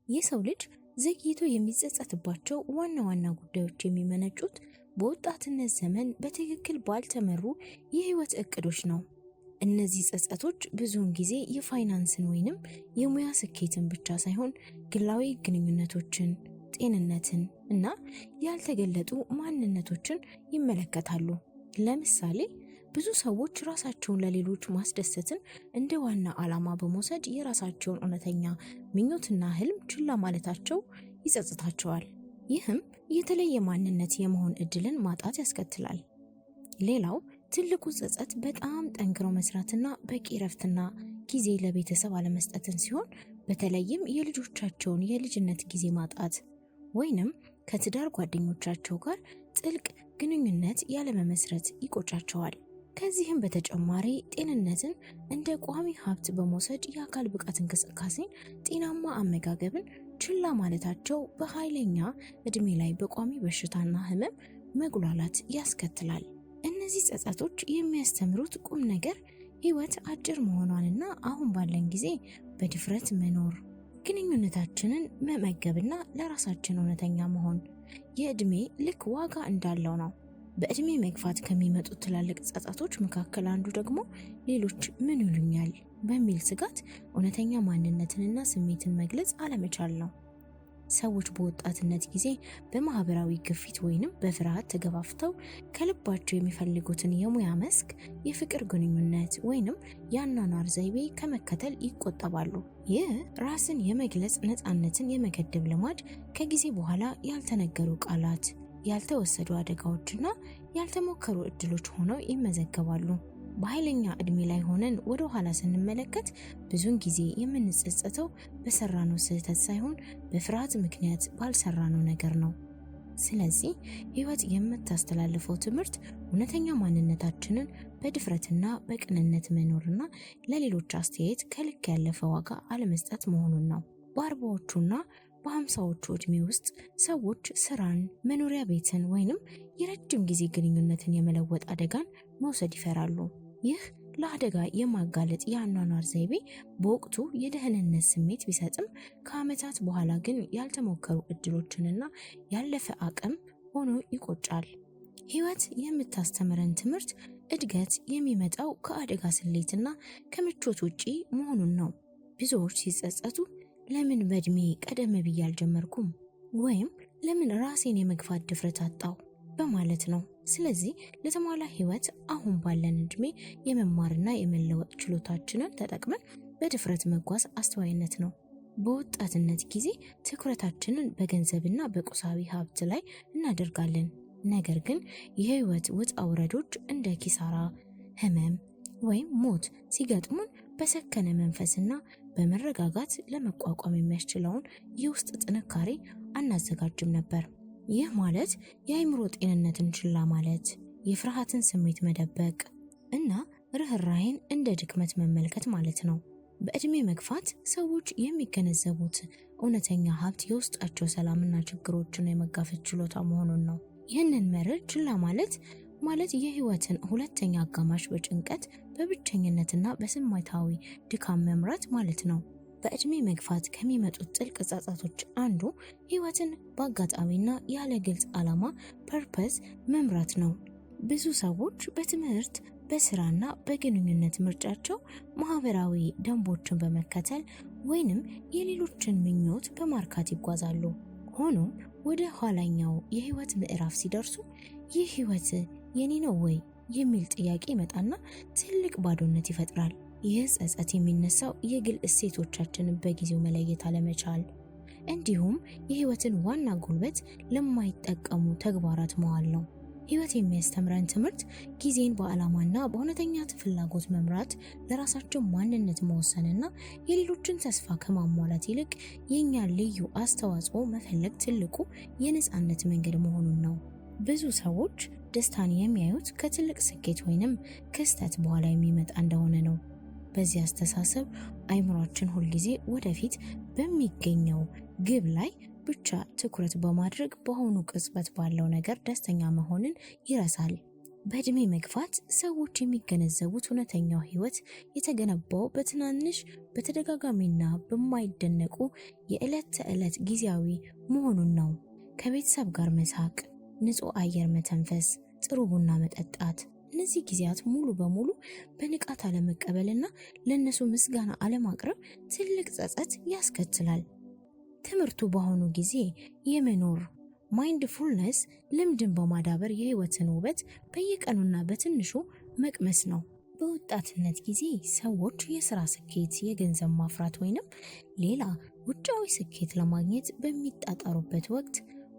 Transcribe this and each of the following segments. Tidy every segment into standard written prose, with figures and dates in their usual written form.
የሰው ልጅ ዘግይቶ የሚጸጸትባቸው ዋና ዋና ጉዳዮች የሚመነጩት በወጣትነት ዘመን በትክክል ባልተመሩ የህይወት እቅዶች ነው። እነዚህ ጸጸቶች ብዙውን ጊዜ የፋይናንስን ወይንም የሙያ ስኬትን ብቻ ሳይሆን ግላዊ ግንኙነቶችን፣ ጤንነትን እና ያልተገለጡ ማንነቶችን ይመለከታሉ። ለምሳሌ ብዙ ሰዎች ራሳቸውን ለሌሎች ማስደሰትን እንደ ዋና ዓላማ በመውሰድ የራሳቸውን እውነተኛ ምኞትና ህልም ችላ ማለታቸው ይጸጽታቸዋል። ይህም የተለየ ማንነት የመሆን እድልን ማጣት ያስከትላል። ሌላው ትልቁ ጸጸት በጣም ጠንክሮ መስራትና በቂ ረፍትና ጊዜ ለቤተሰብ አለመስጠትን ሲሆን በተለይም የልጆቻቸውን የልጅነት ጊዜ ማጣት ወይንም ከትዳር ጓደኞቻቸው ጋር ጥልቅ ግንኙነት ያለመመስረት ይቆጫቸዋል። ከዚህም በተጨማሪ ጤንነትን እንደ ቋሚ ሀብት በመውሰድ የአካል ብቃት እንቅስቃሴን፣ ጤናማ አመጋገብን ችላ ማለታቸው በኃይለኛ እድሜ ላይ በቋሚ በሽታና ህመም መጉላላት ያስከትላል። እነዚህ ጸጸቶች የሚያስተምሩት ቁም ነገር ህይወት አጭር መሆኗንና አሁን ባለን ጊዜ በድፍረት መኖር፣ ግንኙነታችንን መመገብና ለራሳችን እውነተኛ መሆን የእድሜ ልክ ዋጋ እንዳለው ነው። በእድሜ መግፋት ከሚመጡት ትላልቅ ጸጸቶች መካከል አንዱ ደግሞ ሌሎች ምን ይሉኛል በሚል ስጋት እውነተኛ ማንነትንና ስሜትን መግለጽ አለመቻል ነው። ሰዎች በወጣትነት ጊዜ በማህበራዊ ግፊት ወይንም በፍርሃት ተገፋፍተው ከልባቸው የሚፈልጉትን የሙያ መስክ፣ የፍቅር ግንኙነት ወይንም የአኗኗር ዘይቤ ከመከተል ይቆጠባሉ። ይህ ራስን የመግለጽ ነፃነትን የመገደብ ልማድ ከጊዜ በኋላ ያልተነገሩ ቃላት፣ ያልተወሰዱ አደጋዎችና ያልተሞከሩ እድሎች ሆነው ይመዘገባሉ። በኃይለኛ እድሜ ላይ ሆነን ወደ ኋላ ስንመለከት ብዙውን ጊዜ የምንጸጸተው በሰራነው ስህተት ሳይሆን በፍርሃት ምክንያት ባልሰራነው ነገር ነው። ስለዚህ ህይወት የምታስተላልፈው ትምህርት እውነተኛ ማንነታችንን በድፍረትና በቅንነት መኖርና ለሌሎች አስተያየት ከልክ ያለፈ ዋጋ አለመስጠት መሆኑን ነው። በ40ዎቹና በ50ዎቹ እድሜ ውስጥ ሰዎች ስራን፣ መኖሪያ ቤትን ወይንም የረጅም ጊዜ ግንኙነትን የመለወጥ አደጋን መውሰድ ይፈራሉ። ይህ ለአደጋ የማጋለጥ የአኗኗር ዘይቤ በወቅቱ የደህንነት ስሜት ቢሰጥም ከዓመታት በኋላ ግን ያልተሞከሩ እድሎችንና ያለፈ አቅም ሆኖ ይቆጫል። ህይወት የምታስተምረን ትምህርት እድገት የሚመጣው ከአደጋ ስሌትና ከምቾት ውጪ መሆኑን ነው። ብዙዎች ሲጸጸቱ ለምን በእድሜ ቀደም ብዬ አልጀመርኩም ወይም ለምን ራሴን የመግፋት ድፍረት አጣው በማለት ነው። ስለዚህ ለተሟላ ህይወት አሁን ባለን እድሜ የመማርና የመለወጥ ችሎታችንን ተጠቅመን በድፍረት መጓዝ አስተዋይነት ነው። በወጣትነት ጊዜ ትኩረታችንን በገንዘብና በቁሳዊ ሀብት ላይ እናደርጋለን። ነገር ግን የህይወት ውጣ ውረዶች እንደ ኪሳራ፣ ህመም ወይም ሞት ሲገጥሙን በሰከነ መንፈስና በመረጋጋት ለመቋቋም የሚያስችለውን የውስጥ ጥንካሬ አናዘጋጅም ነበር። ይህ ማለት የአእምሮ ጤንነትን ችላ ማለት፣ የፍርሃትን ስሜት መደበቅ እና ርህራሄን እንደ ድክመት መመልከት ማለት ነው። በእድሜ መግፋት ሰዎች የሚገነዘቡት እውነተኛ ሀብት የውስጣቸው ሰላምና ችግሮችን የመጋፈጥ ችሎታ መሆኑን ነው። ይህንን መርህ ችላ ማለት የህይወትን ሁለተኛ አጋማሽ በጭንቀት በብቸኝነትና በስሜታዊ ድካም መምራት ማለት ነው። በእድሜ መግፋት ከሚመጡት ጥልቅ ጸጸቶች አንዱ ህይወትን በአጋጣሚና ያለ ግልጽ ዓላማ ፐርፐዝ መምራት ነው። ብዙ ሰዎች በትምህርት በስራና በግንኙነት ምርጫቸው ማህበራዊ ደንቦችን በመከተል ወይንም የሌሎችን ምኞት በማርካት ይጓዛሉ። ሆኖም ወደ ኋላኛው የህይወት ምዕራፍ ሲደርሱ ይህ ህይወት የኔ ነው ወይ የሚል ጥያቄ ይመጣና ትልቅ ባዶነት ይፈጥራል። ይህ ጸጸት የሚነሳው የግል እሴቶቻችንን በጊዜው መለየት አለመቻል እንዲሁም የህይወትን ዋና ጉልበት ለማይጠቀሙ ተግባራት መዋል ነው። ህይወት የሚያስተምረን ትምህርት ጊዜን በዓላማና በእውነተኛ ፍላጎት መምራት፣ ለራሳቸው ማንነት መወሰንና የሌሎችን ተስፋ ከማሟላት ይልቅ የኛን ልዩ አስተዋጽኦ መፈለግ ትልቁ የነፃነት መንገድ መሆኑን ነው። ብዙ ሰዎች ደስታን የሚያዩት ከትልቅ ስኬት ወይንም ክስተት በኋላ የሚመጣ እንደሆነ ነው። በዚህ አስተሳሰብ አእምሯችን ሁልጊዜ ወደፊት በሚገኘው ግብ ላይ ብቻ ትኩረት በማድረግ በአሁኑ ቅጽበት ባለው ነገር ደስተኛ መሆንን ይረሳል። በእድሜ መግፋት ሰዎች የሚገነዘቡት እውነተኛው ህይወት የተገነባው በትናንሽ በተደጋጋሚና በማይደነቁ የዕለት ተዕለት ጊዜያዊ መሆኑን ነው። ከቤተሰብ ጋር መሳቅ፣ ንጹህ አየር መተንፈስ፣ ጥሩ ቡና መጠጣት፣ እነዚህ ጊዜያት ሙሉ በሙሉ በንቃት አለመቀበልና ለነሱ ምስጋና አለማቅረብ ትልቅ ጸጸት ያስከትላል። ትምህርቱ በአሁኑ ጊዜ የመኖር ማይንድፉልነስ ልምድን በማዳበር የህይወትን ውበት በየቀኑና በትንሹ መቅመስ ነው። በወጣትነት ጊዜ ሰዎች የስራ ስኬት፣ የገንዘብ ማፍራት ወይንም ሌላ ውጫዊ ስኬት ለማግኘት በሚጣጣሩበት ወቅት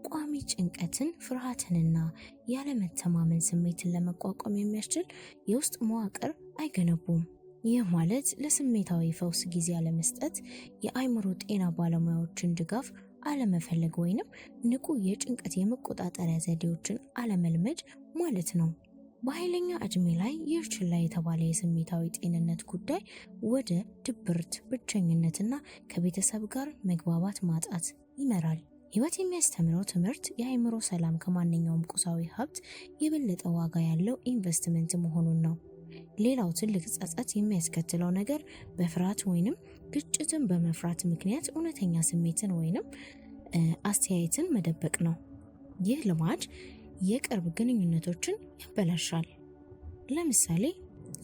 ቋሚ ጭንቀትን፣ ፍርሃትንና ያለመተማመን ስሜትን ለመቋቋም የሚያስችል የውስጥ መዋቅር አይገነቡም። ይህ ማለት ለስሜታዊ ፈውስ ጊዜ አለመስጠት፣ የአእምሮ ጤና ባለሙያዎችን ድጋፍ አለመፈለግ ወይንም ንቁ የጭንቀት የመቆጣጠሪያ ዘዴዎችን አለመልመድ ማለት ነው። በኃይለኛ እድሜ ላይ ይህ ችላ የተባለ የስሜታዊ ጤንነት ጉዳይ ወደ ድብርት፣ ብቸኝነትና ከቤተሰብ ጋር መግባባት ማጣት ይመራል። ህይወት የሚያስተምረው ትምህርት የአእምሮ ሰላም ከማንኛውም ቁሳዊ ሀብት የበለጠ ዋጋ ያለው ኢንቨስትመንት መሆኑን ነው። ሌላው ትልቅ ጸጸት የሚያስከትለው ነገር በፍርሃት ወይንም ግጭትን በመፍራት ምክንያት እውነተኛ ስሜትን ወይንም አስተያየትን መደበቅ ነው። ይህ ልማድ የቅርብ ግንኙነቶችን ያበላሻል። ለምሳሌ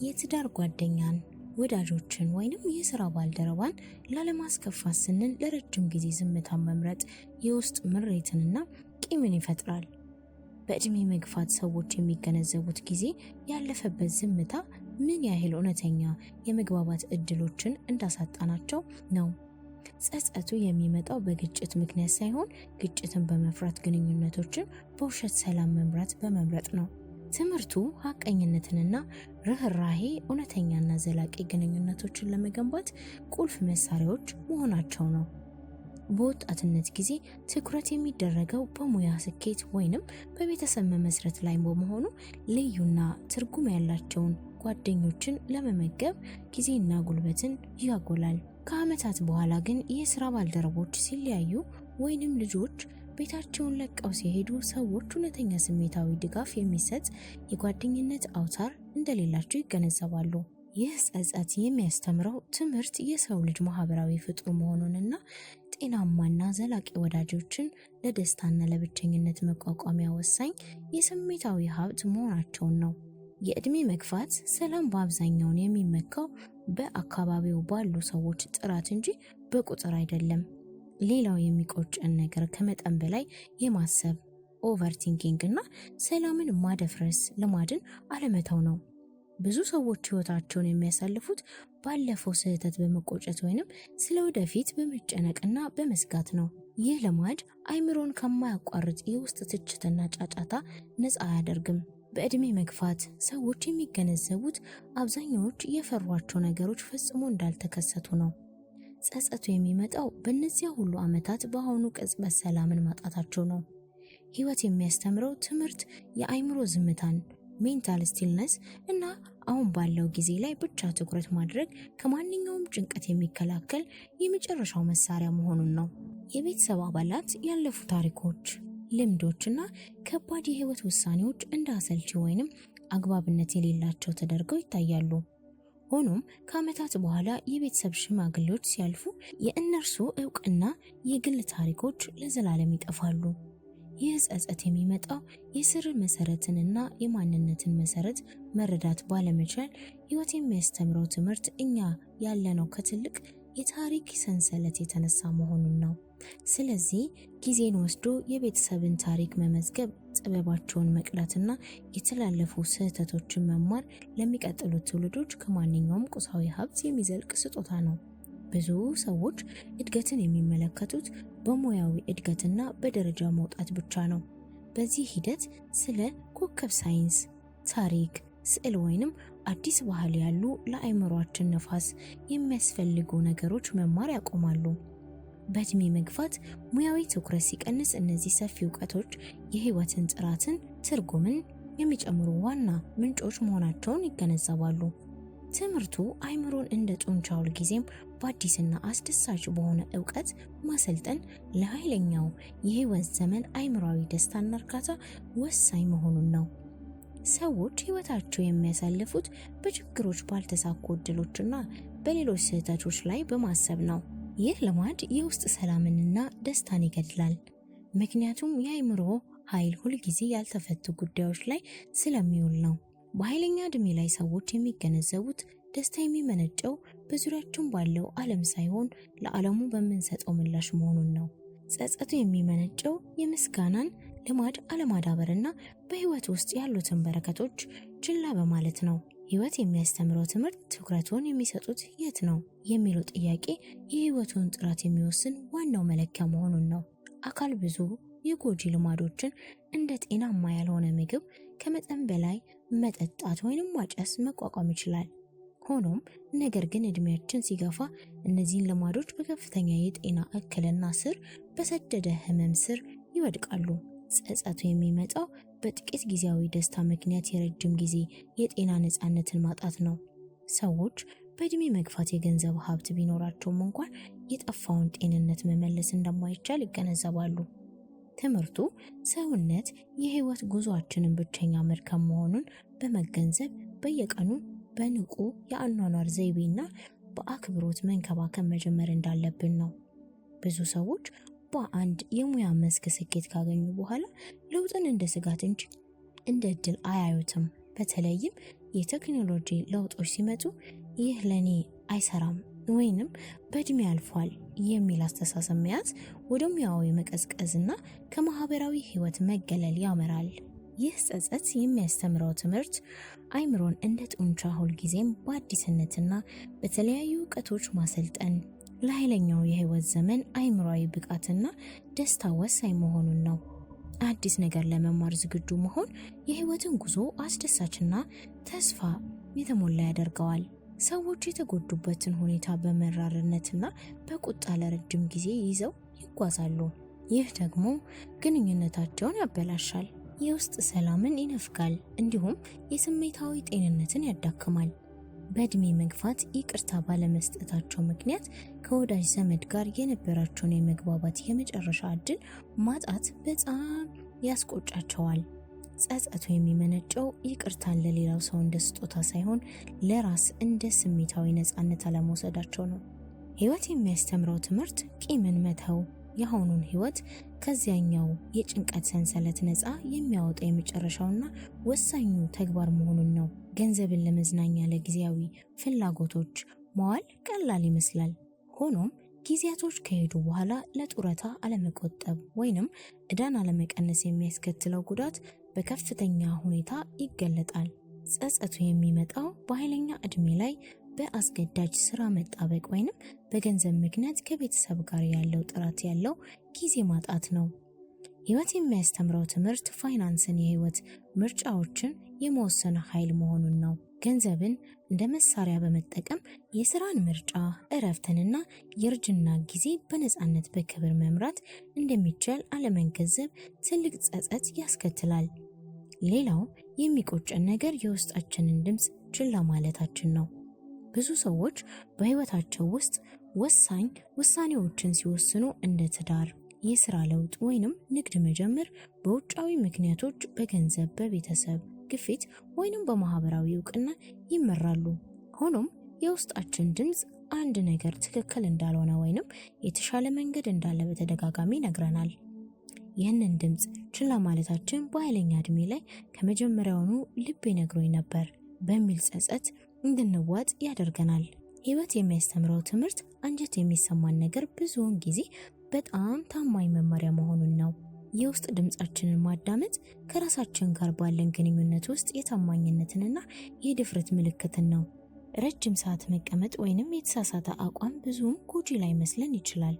የትዳር ጓደኛን፣ ወዳጆችን ወይንም የሥራ ባልደረባን ላለማስከፋት ስንል ለረጅም ጊዜ ዝምታን መምረጥ የውስጥ ምሬትንና ቂምን ይፈጥራል። በእድሜ መግፋት ሰዎች የሚገነዘቡት ጊዜ ያለፈበት ዝምታ ምን ያህል እውነተኛ የመግባባት እድሎችን እንዳሳጣናቸው ነው። ጸጸቱ የሚመጣው በግጭት ምክንያት ሳይሆን ግጭትን በመፍራት ግንኙነቶችን በውሸት ሰላም መምራት በመምረጥ ነው። ትምህርቱ ሐቀኝነትንና ርህራሄ እውነተኛና ዘላቂ ግንኙነቶችን ለመገንባት ቁልፍ መሳሪያዎች መሆናቸው ነው። በወጣትነት ጊዜ ትኩረት የሚደረገው በሙያ ስኬት ወይንም በቤተሰብ መመስረት ላይ በመሆኑ ልዩና ትርጉም ያላቸውን ጓደኞችን ለመመገብ ጊዜና ጉልበትን ያጎላል። ከዓመታት በኋላ ግን የሥራ ባልደረቦች ሲለያዩ ወይንም ልጆች ቤታቸውን ለቀው ሲሄዱ ሰዎች እውነተኛ ስሜታዊ ድጋፍ የሚሰጥ የጓደኝነት አውታር እንደሌላቸው ይገነዘባሉ። ይህ ጸጸት የሚያስተምረው ትምህርት የሰው ልጅ ማህበራዊ ፍጡር መሆኑንና ጤናማና ዘላቂ ወዳጆችን ለደስታና ለብቸኝነት መቋቋሚያ ወሳኝ የስሜታዊ ሀብት መሆናቸውን ነው። የእድሜ መግፋት ሰላም በአብዛኛውን የሚመካው በአካባቢው ባሉ ሰዎች ጥራት እንጂ በቁጥር አይደለም። ሌላው የሚቆጨን ነገር ከመጠን በላይ የማሰብ ኦቨርቲንኪንግ እና ሰላምን ማደፍረስ ልማድን አለመተው ነው። ብዙ ሰዎች ህይወታቸውን የሚያሳልፉት ባለፈው ስህተት በመቆጨት ወይንም ስለ ወደፊት በመጨነቅና በመስጋት ነው። ይህ ልማድ አእምሮን ከማያቋርጥ የውስጥ ትችትና ጫጫታ ነፃ አያደርግም። በእድሜ መግፋት ሰዎች የሚገነዘቡት አብዛኛዎች የፈሯቸው ነገሮች ፈጽሞ እንዳልተከሰቱ ነው። ጸጸቱ የሚመጣው በእነዚያ ሁሉ ዓመታት በአሁኑ ቅጽበት ሰላምን ማጣታቸው ነው። ህይወት የሚያስተምረው ትምህርት የአእምሮ ዝምታን ሜንታል ስቲልነስ እና አሁን ባለው ጊዜ ላይ ብቻ ትኩረት ማድረግ ከማንኛውም ጭንቀት የሚከላከል የመጨረሻው መሳሪያ መሆኑን ነው። የቤተሰብ አባላት ያለፉ ታሪኮች፣ ልምዶችና ከባድ የህይወት ውሳኔዎች እንደ አሰልቺ ወይንም አግባብነት የሌላቸው ተደርገው ይታያሉ። ሆኖም ከዓመታት በኋላ የቤተሰብ ሽማግሌዎች ሲያልፉ የእነርሱ ዕውቅና የግል ታሪኮች ለዘላለም ይጠፋሉ። ይህ ጸጸት የሚመጣው የስር መሰረትንና የማንነትን መሰረት መረዳት ባለመቻል ህይወት የሚያስተምረው ትምህርት እኛ ያለነው ከትልቅ የታሪክ ሰንሰለት የተነሳ መሆኑን ነው። ስለዚህ ጊዜን ወስዶ የቤተሰብን ታሪክ መመዝገብ፣ ጥበባቸውን መቅዳትና የተላለፉ ስህተቶችን መማር ለሚቀጥሉት ትውልዶች ከማንኛውም ቁሳዊ ሀብት የሚዘልቅ ስጦታ ነው። ብዙ ሰዎች እድገትን የሚመለከቱት በሙያዊ እድገትና በደረጃ መውጣት ብቻ ነው። በዚህ ሂደት ስለ ኮከብ ሳይንስ፣ ታሪክ፣ ስዕል ወይንም አዲስ ባህል ያሉ ለአእምሮአችን ነፋስ የሚያስፈልጉ ነገሮች መማር ያቆማሉ። በእድሜ መግፋት ሙያዊ ትኩረት ሲቀንስ እነዚህ ሰፊ እውቀቶች የህይወትን ጥራትን፣ ትርጉምን የሚጨምሩ ዋና ምንጮች መሆናቸውን ይገነዘባሉ። ትምህርቱ አእምሮን እንደ ጡንቻ ሁልጊዜም በአዲስና አስደሳች በሆነ እውቀት ማሰልጠን ለኃይለኛው የህይወት ዘመን አእምሯዊ ደስታና እርካታ ወሳኝ መሆኑን ነው። ሰዎች ህይወታቸው የሚያሳልፉት በችግሮች ባልተሳኩ እድሎችና በሌሎች ስህተቶች ላይ በማሰብ ነው። ይህ ልማድ የውስጥ ሰላምንና ደስታን ይገድላል። ምክንያቱም የአእምሮ ኃይል ሁልጊዜ ያልተፈቱ ጉዳዮች ላይ ስለሚውል ነው። በኃይለኛ ዕድሜ ላይ ሰዎች የሚገነዘቡት ደስታ የሚመነጨው በዙሪያችን ባለው ዓለም ሳይሆን ለዓለሙ በምንሰጠው ምላሽ መሆኑን ነው። ጸጸቱ የሚመነጨው የምስጋናን ልማድ አለማዳበርና በህይወት ውስጥ ያሉትን በረከቶች ችላ በማለት ነው። ህይወት የሚያስተምረው ትምህርት ትኩረቱን የሚሰጡት የት ነው የሚለው ጥያቄ የህይወቱን ጥራት የሚወስን ዋናው መለኪያ መሆኑን ነው። አካል ብዙ የጎጂ ልማዶችን እንደ ጤናማ ያልሆነ ምግብ፣ ከመጠን በላይ መጠጣት ወይንም ማጨስ መቋቋም ይችላል። ሆኖም ነገር ግን እድሜያችን ሲገፋ እነዚህን ልማዶች በከፍተኛ የጤና እክልና ስር በሰደደ ህመም ስር ይወድቃሉ። ጸጸቱ የሚመጣው በጥቂት ጊዜያዊ ደስታ ምክንያት የረጅም ጊዜ የጤና ነፃነትን ማጣት ነው። ሰዎች በእድሜ መግፋት የገንዘብ ሀብት ቢኖራቸውም እንኳን የጠፋውን ጤንነት መመለስ እንደማይቻል ይገነዘባሉ። ትምህርቱ ሰውነት የህይወት ጉዞአችንን ብቸኛ መድከም መሆኑን በመገንዘብ በየቀኑ በንቁ የአኗኗር ዘይቤና በአክብሮት መንከባከብ መጀመር እንዳለብን ነው። ብዙ ሰዎች በአንድ የሙያ መስክ ስኬት ካገኙ በኋላ ለውጥን እንደ ስጋት እንጂ እንደ እድል አያዩትም። በተለይም የቴክኖሎጂ ለውጦች ሲመጡ ይህ ለኔ አይሰራም ወይንም በእድሜ አልፏል የሚል አስተሳሰብ መያዝ ወደ ሙያዊ መቀዝቀዝና ከማህበራዊ ህይወት መገለል ያመራል። ይህ ጸጸት የሚያስተምረው ትምህርት አእምሮን እንደ ጡንቻ ሁልጊዜም በአዲስነትና በተለያዩ እውቀቶች ማሰልጠን ለኃይለኛው የህይወት ዘመን አእምሯዊ ብቃትና ደስታ ወሳኝ መሆኑን ነው። አዲስ ነገር ለመማር ዝግጁ መሆን የህይወትን ጉዞ አስደሳችና ተስፋ የተሞላ ያደርገዋል። ሰዎች የተጎዱበትን ሁኔታ በመራርነትና በቁጣ ለረጅም ጊዜ ይዘው ይጓዛሉ። ይህ ደግሞ ግንኙነታቸውን ያበላሻል፣ የውስጥ ሰላምን ይነፍጋል፣ እንዲሁም የስሜታዊ ጤንነትን ያዳክማል። በእድሜ መግፋት ይቅርታ ባለመስጠታቸው ምክንያት ከወዳጅ ዘመድ ጋር የነበራቸውን የመግባባት የመጨረሻ እድል ማጣት በጣም ያስቆጫቸዋል። ጸጸቱ የሚመነጨው ይቅርታን ለሌላው ሰው እንደ ስጦታ ሳይሆን ለራስ እንደ ስሜታዊ ነፃነት አለመውሰዳቸው ነው። ህይወት የሚያስተምረው ትምህርት ቂምን መተው የአሁኑን ህይወት ከዚያኛው የጭንቀት ሰንሰለት ነፃ የሚያወጣ የመጨረሻውና ወሳኙ ተግባር መሆኑን ነው። ገንዘብን ለመዝናኛ ለጊዜያዊ ፍላጎቶች መዋል ቀላል ይመስላል። ሆኖም ጊዜያቶች ከሄዱ በኋላ ለጡረታ አለመቆጠብ ወይንም ዕዳን አለመቀነስ የሚያስከትለው ጉዳት በከፍተኛ ሁኔታ ይገለጣል። ጸጸቱ የሚመጣው በኃይለኛ ዕድሜ ላይ በአስገዳጅ ስራ መጣበቅ ወይንም በገንዘብ ምክንያት ከቤተሰብ ጋር ያለው ጥራት ያለው ጊዜ ማጣት ነው። ህይወት የሚያስተምረው ትምህርት ፋይናንስን የህይወት ምርጫዎችን የመወሰን ኃይል መሆኑን ነው። ገንዘብን እንደ መሳሪያ በመጠቀም የስራን ምርጫ፣ እረፍትንና የእርጅና ጊዜ በነፃነት በክብር መምራት እንደሚቻል አለመገንዘብ ትልቅ ጸጸት ያስከትላል። ሌላው የሚቆጨን ነገር የውስጣችንን ድምፅ ችላ ማለታችን ነው። ብዙ ሰዎች በህይወታቸው ውስጥ ወሳኝ ውሳኔዎችን ሲወስኑ እንደ ትዳር፣ የስራ ለውጥ ወይንም ንግድ መጀመር በውጫዊ ምክንያቶች፣ በገንዘብ፣ በቤተሰብ ግፊት ወይንም በማህበራዊ እውቅና ይመራሉ። ሆኖም የውስጣችን ድምፅ አንድ ነገር ትክክል እንዳልሆነ ወይንም የተሻለ መንገድ እንዳለ በተደጋጋሚ ይነግረናል። ይህንን ድምፅ ችላ ማለታችን በኃይለኛ ዕድሜ ላይ ከመጀመሪያውኑ ልቤ ነግሮኝ ነበር በሚል ጸጸት እንድንዋጥ ያደርገናል። ህይወት የሚያስተምረው ትምህርት አንጀት የሚሰማን ነገር ብዙውን ጊዜ በጣም ታማኝ መመሪያ መሆኑን ነው። የውስጥ ድምጻችንን ማዳመጥ ከራሳችን ጋር ባለን ግንኙነት ውስጥ የታማኝነትንና የድፍረት ምልክትን ነው። ረጅም ሰዓት መቀመጥ ወይንም የተሳሳተ አቋም ብዙም ጎጂ ላይ መስለን ይችላል።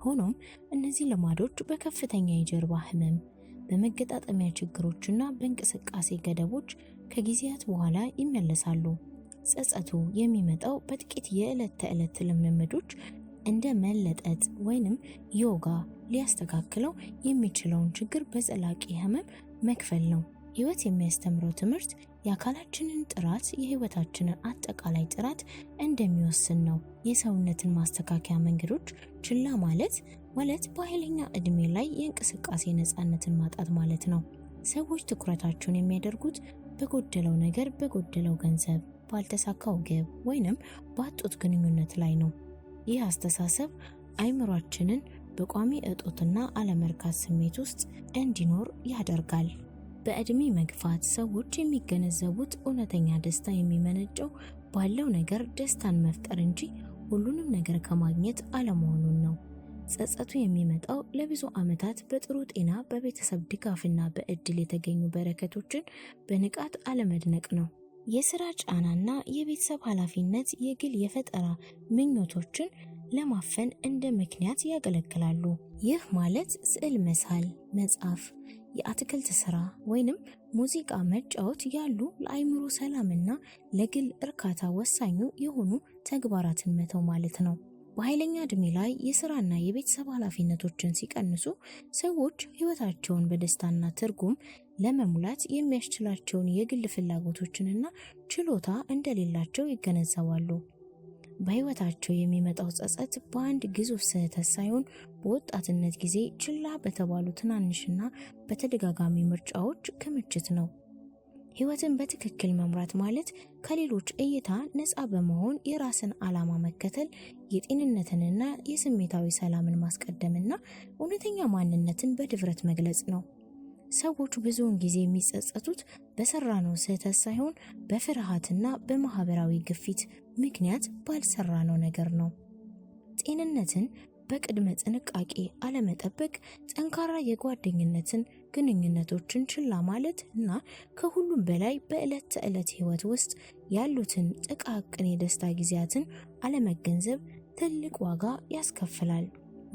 ሆኖም እነዚህ ልማዶች በከፍተኛ የጀርባ ህመም፣ በመገጣጠሚያ ችግሮችና በእንቅስቃሴ ገደቦች ከጊዜያት በኋላ ይመለሳሉ። ጸጸቱ የሚመጣው በጥቂት የዕለት ተዕለት ልምምዶች እንደ መለጠጥ ወይንም ዮጋ ሊያስተካክለው የሚችለውን ችግር በዘላቂ ህመም መክፈል ነው። ህይወት የሚያስተምረው ትምህርት የአካላችንን ጥራት የህይወታችንን አጠቃላይ ጥራት እንደሚወስን ነው። የሰውነትን ማስተካከያ መንገዶች ችላ ማለት በኃይለኛ ዕድሜ ላይ የእንቅስቃሴ ነፃነትን ማጣት ማለት ነው። ሰዎች ትኩረታቸውን የሚያደርጉት በጎደለው ነገር፣ በጎደለው ገንዘብ፣ ባልተሳካው ግብ ወይንም ባጡት ግንኙነት ላይ ነው። ይህ አስተሳሰብ አይምሯችንን በቋሚ እጦትና አለመርካት ስሜት ውስጥ እንዲኖር ያደርጋል። በእድሜ መግፋት ሰዎች የሚገነዘቡት እውነተኛ ደስታ የሚመነጨው ባለው ነገር ደስታን መፍጠር እንጂ ሁሉንም ነገር ከማግኘት አለመሆኑን ነው። ጸጸቱ የሚመጣው ለብዙ ዓመታት በጥሩ ጤና፣ በቤተሰብ ድጋፍና በእድል የተገኙ በረከቶችን በንቃት አለመድነቅ ነው። የሥራ ጫናና የቤተሰብ ኃላፊነት የግል የፈጠራ ምኞቶችን ለማፈን እንደ ምክንያት ያገለግላሉ። ይህ ማለት ስዕል መሳል፣ መጻፍ፣ የአትክልት ሥራ ወይንም ሙዚቃ መጫወት ያሉ ለአይምሮ ሰላምና ለግል እርካታ ወሳኙ የሆኑ ተግባራትን መተው ማለት ነው። በኃይለኛ ዕድሜ ላይ የሥራና የቤተሰብ ኃላፊነቶችን ሲቀንሱ ሰዎች ሕይወታቸውን በደስታና ትርጉም ለመሙላት የሚያስችላቸውን የግል ፍላጎቶችንና ችሎታ እንደሌላቸው ይገነዘባሉ። በሕይወታቸው የሚመጣው ጸጸት በአንድ ግዙፍ ስህተት ሳይሆን በወጣትነት ጊዜ ችላ በተባሉ ትናንሽና በተደጋጋሚ ምርጫዎች ክምችት ነው። ሕይወትን በትክክል መምራት ማለት ከሌሎች እይታ ነፃ በመሆን የራስን ዓላማ መከተል፣ የጤንነትንና የስሜታዊ ሰላምን ማስቀደምና እውነተኛ ማንነትን በድፍረት መግለጽ ነው። ሰዎች ብዙውን ጊዜ የሚጸጸቱት በሰራነው ስህተት ሳይሆን በፍርሃትና በማህበራዊ ግፊት ምክንያት ባልሰራነው ነገር ነው። ጤንነትን በቅድመ ጥንቃቄ አለመጠበቅ፣ ጠንካራ የጓደኝነትን ግንኙነቶችን ችላ ማለት እና ከሁሉም በላይ በዕለት ተዕለት ሕይወት ውስጥ ያሉትን ጥቃቅን የደስታ ጊዜያትን አለመገንዘብ ትልቅ ዋጋ ያስከፍላል።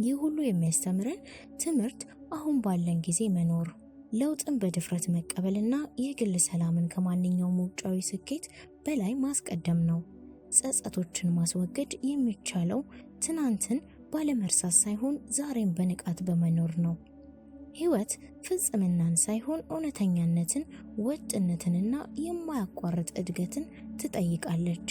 ይህ ሁሉ የሚያስተምረን ትምህርት አሁን ባለን ጊዜ መኖር፣ ለውጥን በድፍረት መቀበልና የግል ሰላምን ከማንኛውም ውጫዊ ስኬት በላይ ማስቀደም ነው። ጸጸቶችን ማስወገድ የሚቻለው ትናንትን ባለመርሳት ሳይሆን ዛሬን በንቃት በመኖር ነው። ሕይወት ፍጽምናን ሳይሆን እውነተኛነትን፣ ወጥነትንና የማያቋርጥ እድገትን ትጠይቃለች።